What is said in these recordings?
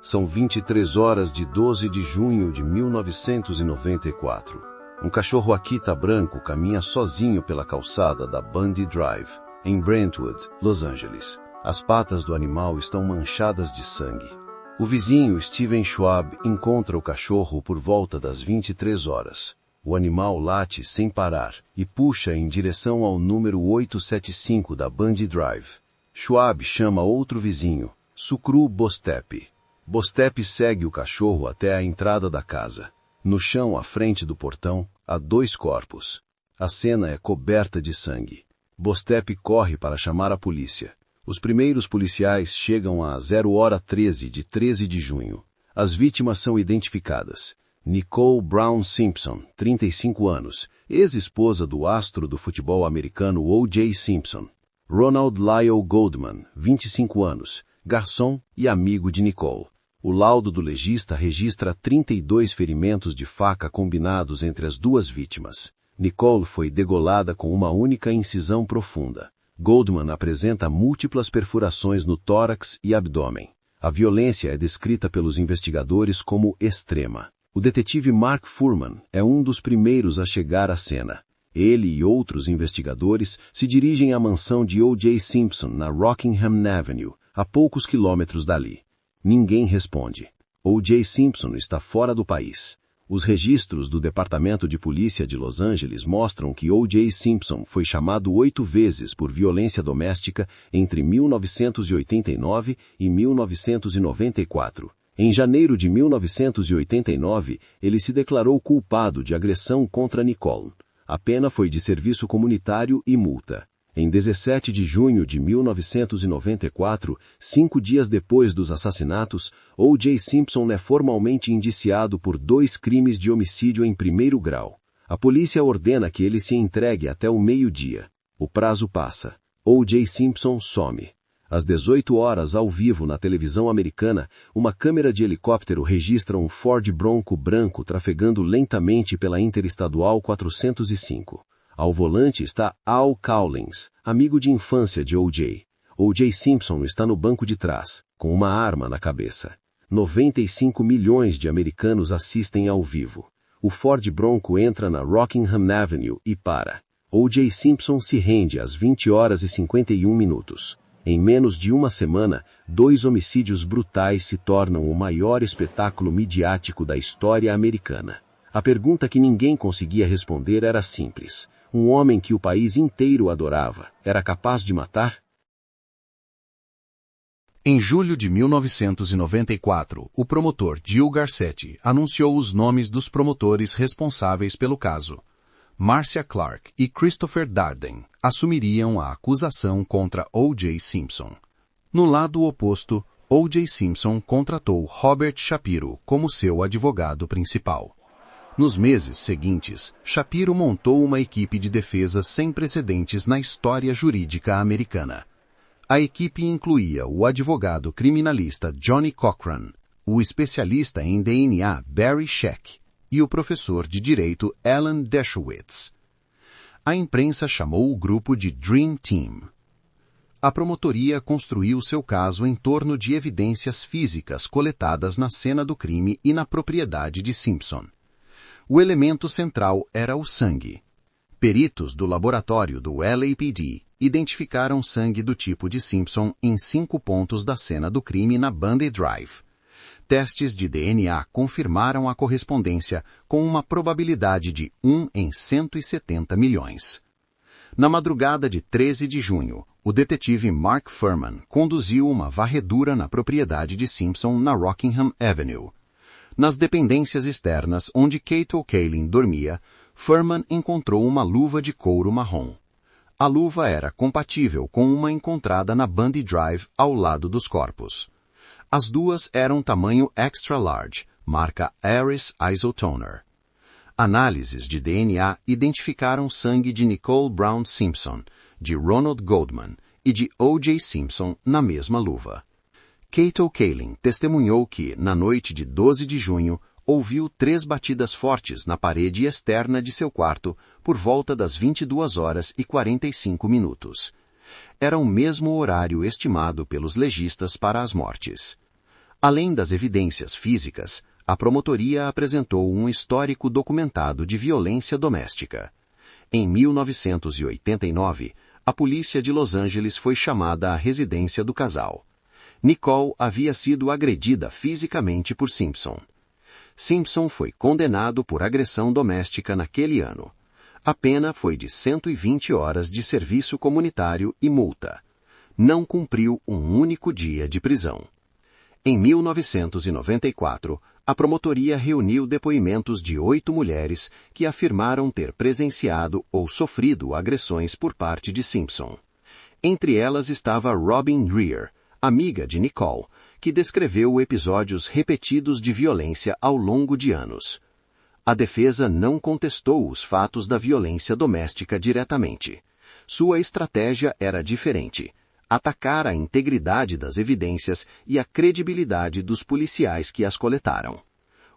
São 23 horas de 12 de junho de 1994. Um cachorro Akita branco caminha sozinho pela calçada da Bundy Drive, em Brentwood, Los Angeles. As patas do animal estão manchadas de sangue. O vizinho Steven Schwab encontra o cachorro por volta das 23 horas. O animal late sem parar e puxa em direção ao número 875 da Bundy Drive. Schwab chama outro vizinho, Sucru Bostep. Bostep segue o cachorro até a entrada da casa. No chão à frente do portão, há 2 corpos. A cena é coberta de sangue. Bostep corre para chamar a polícia. Os primeiros policiais chegam a 0h13 de 13 de junho. As vítimas são identificadas. Nicole Brown Simpson, 35 anos, ex-esposa do astro do futebol americano O.J. Simpson. Ronald Lyle Goldman, 25 anos, garçom e amigo de Nicole. O laudo do legista registra 32 ferimentos de faca combinados entre as 2 vítimas. Nicole foi degolada com uma única incisão profunda. Goldman apresenta múltiplas perfurações no tórax e abdômen. A violência é descrita pelos investigadores como extrema. O detetive Mark Fuhrman é um dos primeiros a chegar à cena. Ele e outros investigadores se dirigem à mansão de O.J. Simpson na Rockingham Avenue, a poucos quilômetros dali. Ninguém responde. O.J. Simpson está fora do país. Os registros do Departamento de Polícia de Los Angeles mostram que O.J. Simpson foi chamado 8 vezes por violência doméstica entre 1989 e 1994. Em janeiro de 1989, ele se declarou culpado de agressão contra Nicole. A pena foi de serviço comunitário e multa. Em 17 de junho de 1994, 5 dias depois dos assassinatos, O.J. Simpson é formalmente indiciado por 2 crimes de homicídio em primeiro grau. A polícia ordena que ele se entregue até o meio-dia. O prazo passa. O.J. Simpson some. Às 18 horas, ao vivo na televisão americana, uma câmera de helicóptero registra um Ford Bronco branco trafegando lentamente pela Interestadual 405. Ao volante está Al Cowlings, amigo de infância de O.J. O.J. Simpson está no banco de trás, com uma arma na cabeça. 95 milhões de americanos assistem ao vivo. O Ford Bronco entra na Rockingham Avenue e para. O.J. Simpson se rende às 20 horas e 51 minutos. Em menos de uma semana, 2 homicídios brutais se tornam o maior espetáculo midiático da história americana. A pergunta que ninguém conseguia responder era simples. Um homem que o país inteiro adorava, era capaz de matar? Em julho de 1994, o promotor Gil Garcetti anunciou os nomes dos promotores responsáveis pelo caso. Marcia Clark e Christopher Darden assumiriam a acusação contra O.J. Simpson. No lado oposto, O.J. Simpson contratou Robert Shapiro como seu advogado principal. Nos meses seguintes, Shapiro montou uma equipe de defesa sem precedentes na história jurídica americana. A equipe incluía o advogado criminalista Johnny Cochran, o especialista em DNA Barry Scheck e o professor de direito Alan Dershowitz. A imprensa chamou o grupo de Dream Team. A promotoria construiu seu caso em torno de evidências físicas coletadas na cena do crime e na propriedade de Simpson. O elemento central era o sangue. Peritos do laboratório do LAPD identificaram sangue do tipo de Simpson em 5 pontos da cena do crime na Bundy Drive. Testes de DNA confirmaram a correspondência com uma probabilidade de 1 em 170 milhões. Na madrugada de 13 de junho, o detetive Mark Fuhrman conduziu uma varredura na propriedade de Simpson na Rockingham Avenue. Nas dependências externas onde Kate O'Kaylin dormia, Fuhrman encontrou uma luva de couro marrom. A luva era compatível com uma encontrada na Bundy Drive ao lado dos corpos. As 2 eram tamanho extra large, marca Harris Isotoner. Análises de DNA identificaram sangue de Nicole Brown Simpson, de Ronald Goldman e de O.J. Simpson na mesma luva. Kate O'Kaylin testemunhou que, na noite de 12 de junho, ouviu 3 batidas fortes na parede externa de seu quarto por volta das 22 horas e 45 minutos. Era o mesmo horário estimado pelos legistas para as mortes. Além das evidências físicas, a promotoria apresentou um histórico documentado de violência doméstica. Em 1989, a polícia de Los Angeles foi chamada à residência do casal. Nicole havia sido agredida fisicamente por Simpson. Simpson foi condenado por agressão doméstica naquele ano. A pena foi de 120 horas de serviço comunitário e multa. Não cumpriu um único dia de prisão. Em 1994, a promotoria reuniu depoimentos de 8 mulheres que afirmaram ter presenciado ou sofrido agressões por parte de Simpson. Entre elas estava Robin Greer, amiga de Nicole, que descreveu episódios repetidos de violência ao longo de anos. A defesa não contestou os fatos da violência doméstica diretamente. Sua estratégia era diferente: atacar a integridade das evidências e a credibilidade dos policiais que as coletaram.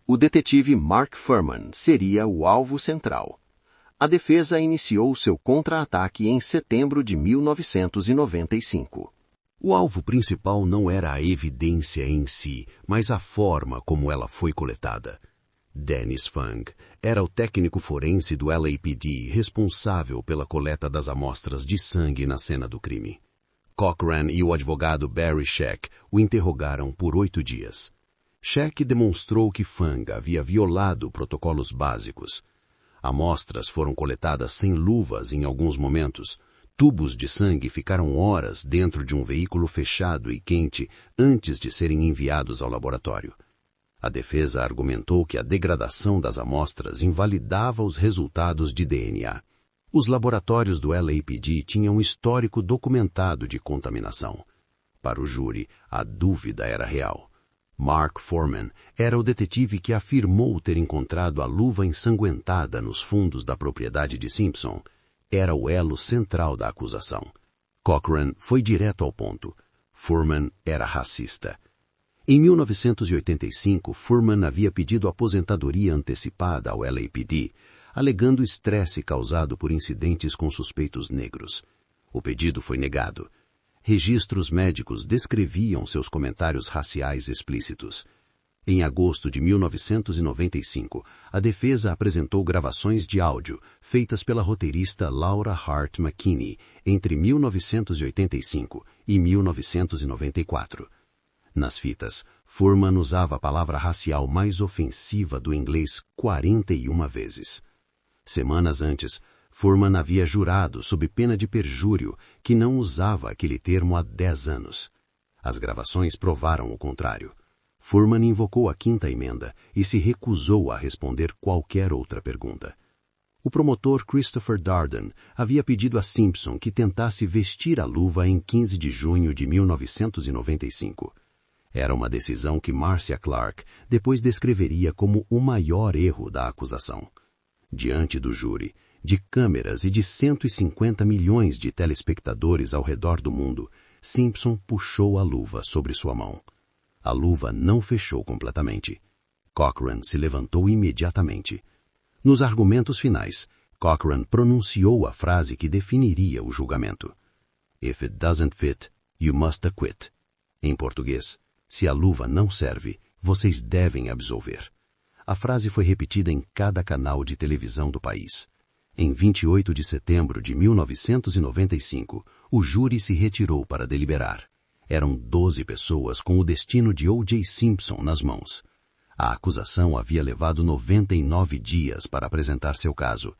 O detetive Mark Fuhrman seria o alvo central. A defesa iniciou seu contra-ataque em setembro de 1995. O alvo principal não era a evidência em si, mas a forma como ela foi coletada. Dennis Fung era o técnico forense do LAPD responsável pela coleta das amostras de sangue na cena do crime. Cochran e o advogado Barry Scheck o interrogaram por 8 dias. Scheck demonstrou que Fung havia violado protocolos básicos. Amostras foram coletadas sem luvas em alguns momentos. Tubos de sangue ficaram horas dentro de um veículo fechado e quente antes de serem enviados ao laboratório. A defesa argumentou que a degradação das amostras invalidava os resultados de DNA. Os laboratórios do LAPD tinham um histórico documentado de contaminação. Para o júri, a dúvida era real. Mark Fuhrman era o detetive que afirmou ter encontrado a luva ensanguentada nos fundos da propriedade de Simpson. Era o elo central da acusação. Cochran foi direto ao ponto. Fuhrman era racista. Em 1985, Fuhrman havia pedido aposentadoria antecipada ao LAPD, alegando estresse causado por incidentes com suspeitos negros. O pedido foi negado. Registros médicos descreviam seus comentários raciais explícitos. Em agosto de 1995, a defesa apresentou gravações de áudio feitas pela roteirista Laura Hart McKinney entre 1985 e 1994. Nas fitas, Fuhrman usava a palavra racial mais ofensiva do inglês 41 vezes. Semanas antes, Fuhrman havia jurado sob pena de perjúrio que não usava aquele termo há 10 anos. As gravações provaram o contrário. Fuhrman invocou a quinta emenda e se recusou a responder qualquer outra pergunta. O promotor Christopher Darden havia pedido a Simpson que tentasse vestir a luva em 15 de junho de 1995. Era uma decisão que Marcia Clark depois descreveria como o maior erro da acusação. Diante do júri, de câmeras e de 150 milhões de telespectadores ao redor do mundo, Simpson puxou a luva sobre sua mão. A luva não fechou completamente. Cochran se levantou imediatamente. Nos argumentos finais, Cochran pronunciou a frase que definiria o julgamento. If it doesn't fit, you must acquit. Em português, se a luva não serve, vocês devem absolver. A frase foi repetida em cada canal de televisão do país. Em 28 de setembro de 1995, o júri se retirou para deliberar. Eram 12 pessoas com o destino de O.J. Simpson nas mãos. A acusação havia levado 99 dias para apresentar seu caso.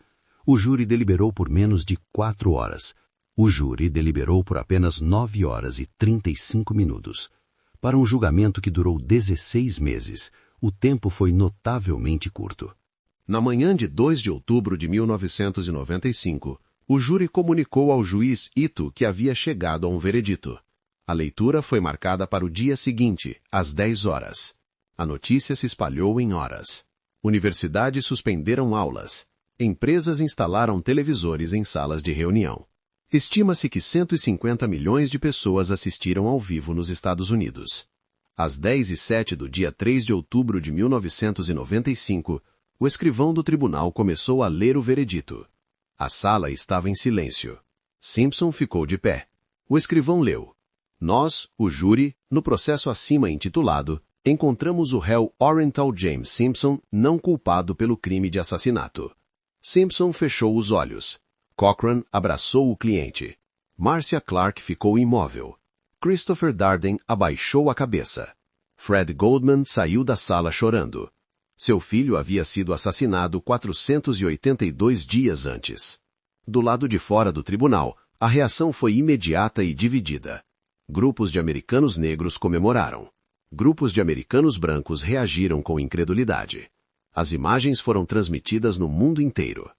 O júri deliberou por menos de 4 horas. O júri deliberou por apenas 9 horas e 35 minutos. Para um julgamento que durou 16 meses, o tempo foi notavelmente curto. Na manhã de 2 de outubro de 1995, o júri comunicou ao juiz Ito que havia chegado a um veredito. A leitura foi marcada para o dia seguinte, às 10 horas. A notícia se espalhou em horas. Universidades suspenderam aulas. Empresas instalaram televisores em salas de reunião. Estima-se que 150 milhões de pessoas assistiram ao vivo nos Estados Unidos. Às 10h07 do dia 3 de outubro de 1995, o escrivão do tribunal começou a ler o veredito. A sala estava em silêncio. Simpson ficou de pé. O escrivão leu: Nós, o júri, no processo acima intitulado, encontramos o réu Orenthal James Simpson não culpado pelo crime de assassinato. Simpson fechou os olhos. Cochran abraçou o cliente. Marcia Clark ficou imóvel. Christopher Darden abaixou a cabeça. Fred Goldman saiu da sala chorando. Seu filho havia sido assassinado 482 dias antes. Do lado de fora do tribunal, a reação foi imediata e dividida. Grupos de americanos negros comemoraram. Grupos de americanos brancos reagiram com incredulidade. As imagens foram transmitidas no mundo inteiro.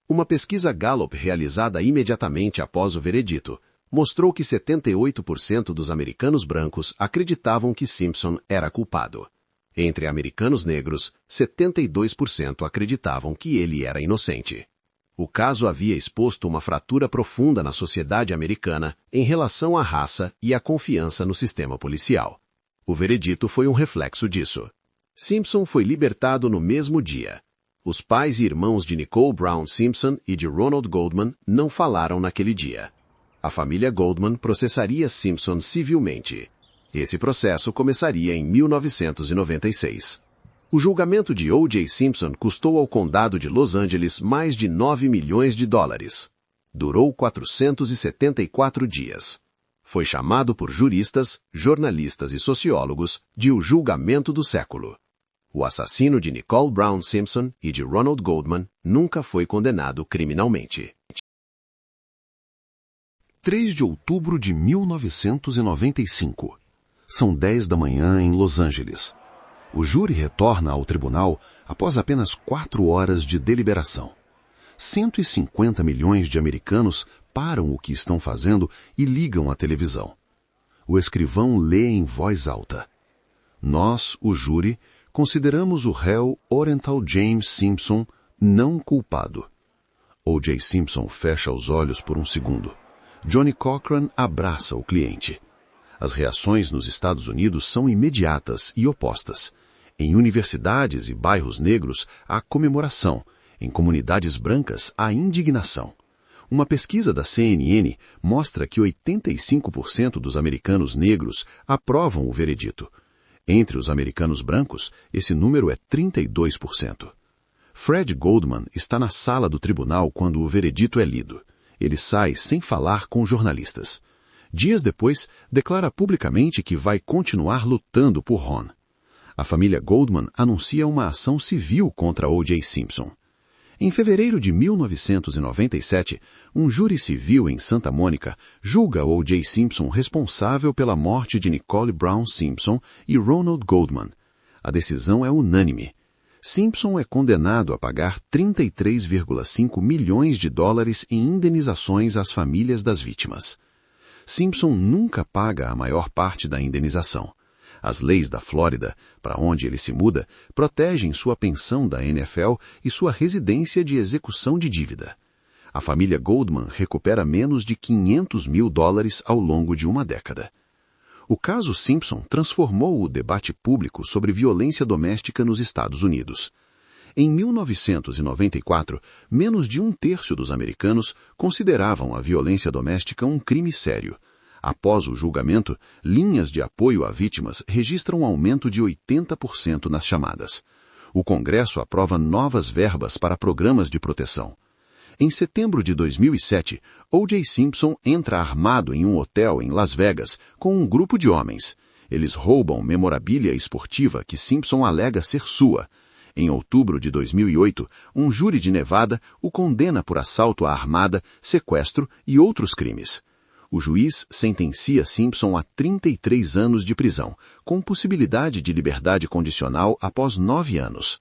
Uma pesquisa Gallup realizada imediatamente após o veredito mostrou que 78% dos americanos brancos acreditavam que Simpson era culpado. Entre americanos negros, 72% acreditavam que ele era inocente. O caso havia exposto uma fratura profunda na sociedade americana em relação à raça e à confiança no sistema policial. O veredito foi um reflexo disso. Simpson foi libertado no mesmo dia. Os pais e irmãos de Nicole Brown Simpson e de Ronald Goldman não falaram naquele dia. A família Goldman processaria Simpson civilmente. Esse processo começaria em 1996. O julgamento de O.J. Simpson custou ao condado de Los Angeles mais de 9 milhões de dólares. Durou 474 dias. Foi chamado por juristas, jornalistas e sociólogos de o julgamento do século. O assassino de Nicole Brown Simpson e de Ronald Goldman nunca foi condenado criminalmente. 3 de outubro de 1995. São 10 da manhã em Los Angeles. O júri retorna ao tribunal após apenas 4 horas de deliberação. 150 milhões de americanos param o que estão fazendo e ligam a televisão. O escrivão lê em voz alta. Nós, o júri, consideramos o réu Orenthal James Simpson não culpado. O.J. Simpson fecha os olhos por um segundo. Johnny Cochran abraça o cliente. As reações nos Estados Unidos são imediatas e opostas. Em universidades e bairros negros, há comemoração. Em comunidades brancas, há indignação. Uma pesquisa da CNN mostra que 85% dos americanos negros aprovam o veredito. Entre os americanos brancos, esse número é 32%. Fred Goldman está na sala do tribunal quando o veredito é lido. Ele sai sem falar com jornalistas. Dias depois, declara publicamente que vai continuar lutando por Ron. A família Goldman anuncia uma ação civil contra O.J. Simpson. Em fevereiro de 1997, um júri civil em Santa Mônica julga O.J. Simpson responsável pela morte de Nicole Brown Simpson e Ronald Goldman. A decisão é unânime. Simpson é condenado a pagar 33,5 milhões de dólares em indenizações às famílias das vítimas. Simpson nunca paga a maior parte da indenização. As leis da Flórida, para onde ele se muda, protegem sua pensão da NFL e sua residência de execução de dívida. A família Goldman recupera menos de 500 mil dólares ao longo de uma década. O caso Simpson transformou o debate público sobre violência doméstica nos Estados Unidos. Em 1994, menos de 1/3 dos americanos consideravam a violência doméstica um crime sério. Após o julgamento, linhas de apoio a vítimas registram um aumento de 80% nas chamadas. O Congresso aprova novas verbas para programas de proteção. Em setembro de 2007, O.J. Simpson entra armado em um hotel em Las Vegas com um grupo de homens. Eles roubam memorabilia esportiva que Simpson alega ser sua. Em outubro de 2008, um júri de Nevada o condena por assalto à armada, sequestro e outros crimes. O juiz sentencia Simpson a 33 anos de prisão, com possibilidade de liberdade condicional após 9 anos.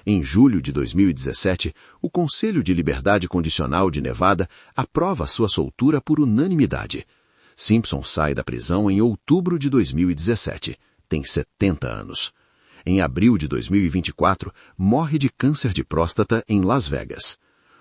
Em julho de 2017, o Conselho de Liberdade Condicional de Nevada aprova sua soltura por unanimidade. Simpson sai da prisão em outubro de 2017. Tem 70 anos. Em abril de 2024, morre de câncer de próstata em Las Vegas.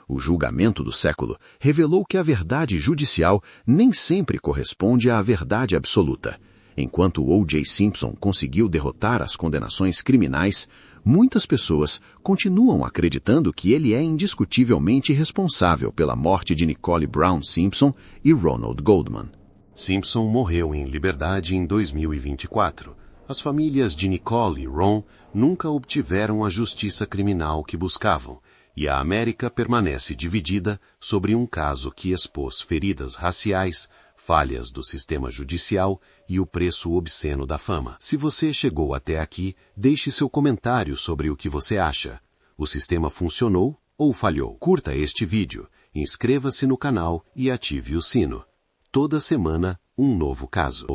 O julgamento do século revelou que a verdade judicial nem sempre corresponde à verdade absoluta. Enquanto O.J. Simpson conseguiu derrotar as condenações criminais, muitas pessoas continuam acreditando que ele é indiscutivelmente responsável pela morte de Nicole Brown Simpson e Ronald Goldman. Simpson morreu em liberdade em 2024. As famílias de Nicole e Ron nunca obtiveram a justiça criminal que buscavam, e a América permanece dividida sobre um caso que expôs feridas raciais, falhas do sistema judicial e o preço obsceno da fama. Se você chegou até aqui, deixe seu comentário sobre o que você acha. O sistema funcionou ou falhou? Curta este vídeo, inscreva-se no canal e ative o sino. Toda semana, um novo caso.